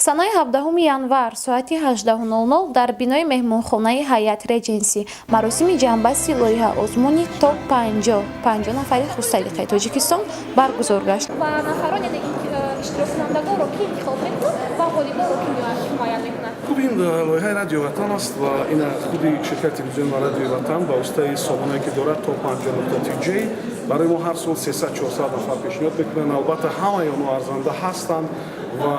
санаи 17 январ соати 18:00 дар бинои меҳмонхонаи ҳайат реҷенси маросими ҷамъбасти лоиҳа озмуни топ 50 нафари хурсалиқаи Тоҷикистон баргузор гашт. ва нафарон яъне иштироккунандагонро ки интихоб мекунад ва ғолибонро ки ҳимоят мекунад. Хуб ин лоиҳаи Радиои Ватан аст ва ин худи ширкати телевизион ва Радиои Ватан ба воситаи сомонае ки дорад топ 50.tj барои мо ҳар сол 300-400 нафар пешниҳод мекунанд. албатта ҳамаи онҳо арзанда ҳастанд ва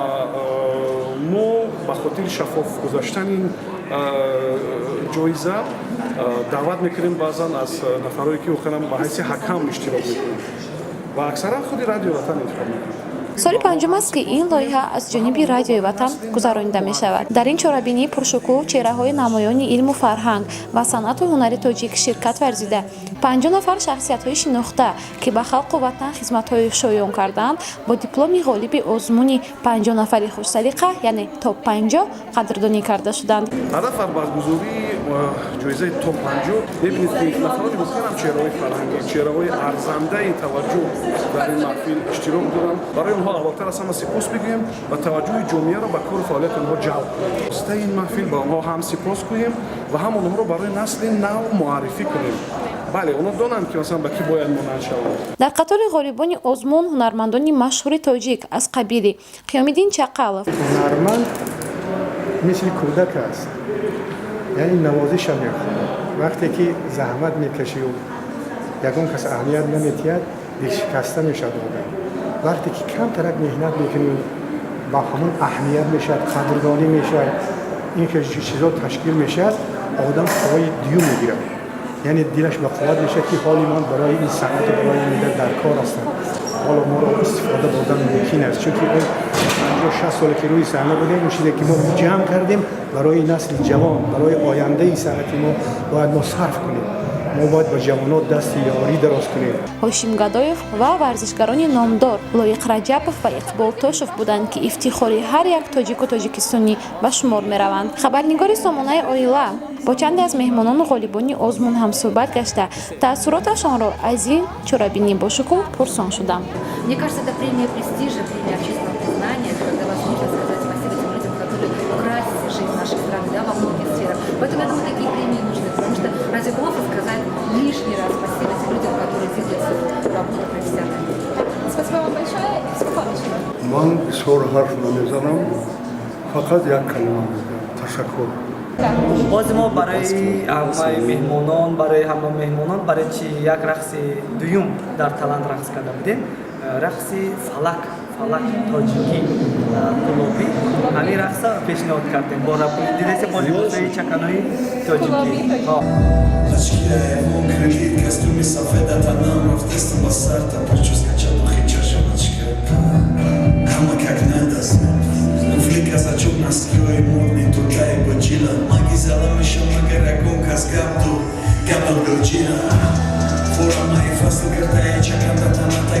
мо ба хотири шаффоф гузаштани ин ҷоиза даъват мекунем баъзан аз нафарое ки охиран ба ҳайси ҳакам иштирок мекунанд ва аксаран худи Радиои Ватан интихоб мекунанд. соли панҷум аст ки ин лоиҳа аз ҷониби Радиои Ватан гузаронида мешавад. Дар ин чорабинии пуршукӯҳ чеҳраҳои намоёни илму фарҳанг ва санъату ҳунари тоҷик ширкат варзида 50 нафар шахсиятҳои шинохта ки ба халқу ватан хизматҳои шоён карданд бо дипломи ғолиби озмуни 50 нафари хурсалиқа яъне топ 50 қадрдонӣ карда шуданд. ҳадаф дар базгузории ҷоизаи топ 50 мебинед ки нафарони бисёрам чеҳраҳои фарҳангӣ чеҳраҳои арзандаи таваҷҷӯҳ дар ин маҳфил иштирок доранд. барои онҳо аввалтар аз ҳама сипос бигӯем ва таваҷҷӯҳи ҷомеаро ба кору фаъолияти онҳо ҷалб кунем. воситаи ин маҳфил ба онҳо ҳам сипос гӯем ва ҳам онҳоро барои насли нав муаррифӣ кунем. бале онҳо донанд ки масалан ба кӣ бояд монанд шаванд. дар қатори ғолибони озмун ҳунармандони машҳури тоҷик аз қабили қиёмиддин чақалов, ҳунарманд мисли кӯдак аст, яъне навозиша мехоҳад. вақте ки заҳмат мекашӣ ва ягон кас аҳамият наметиҳад дилшикаста мешавад одам. вақте ки камтарак меҳнат мекунӣ ба ҳамон аҳамият мешавад, қадрдонӣ мешавад, ин чизо ташкил мешавад, одам ҳавои дуюм мегирад. яъне дилаш бақувват мешавад ки ҳоли ман барои ин санъату барои миллат дар кор ҳастам. ҳоло моро истифода додан мумкин аст, чунки он 50-60 сола ки рӯи саҳна будем, ин чизе ки мо ҷамъ кардем барои насли ҷавон, барои ояндаи санъати мо бояд мо сарф кунем. мо бояд ба ҷавонот дасти ёрӣ дароз кунем. ҳошим Гадоев ва варзишгарони номдор Лоиқ Раҷабов ва Иқбол Тошев буданд ки ифтихори ҳар як тоҷику тоҷикистонӣ ба шумор мераванд. хабарнигори сомонаи Оила бо чанде аз меҳмонону ғолибони озмун ҳамсӯҳбат гашта таассуроташонро аз ин чорабинӣ бошукӯҳ пурсон шудам. Мне кажется, это премия престижа, премия общественного признания, когда возможно сказать спасибо тем людям, которые украсили жизнь нашей страны, да, во многих сферах. Поэтому я думаю, такие премии нужны, потому что разве плохо сказать лишний раз спасибо тем людям, которые делают свою работу профессионально. Спасибо вам большое и спокойно. ман бисёр ҳарф намезанам, фақат як калима мегӯям. ташаккур. бози мо барои ҳамаи меҳмонон барои чи як рақси дуюм дар талант рақс карда будем. рақси фалак тоҷикӣ гулобӣ ҳамин рақса пешниҳод кардем бо диреси болибозаи чаканои тоҷикӣ. Казачок на скрой модный тукай бочина магизала миша магаракон казгабду габал гочина фора мои фасл гертай чаканда таната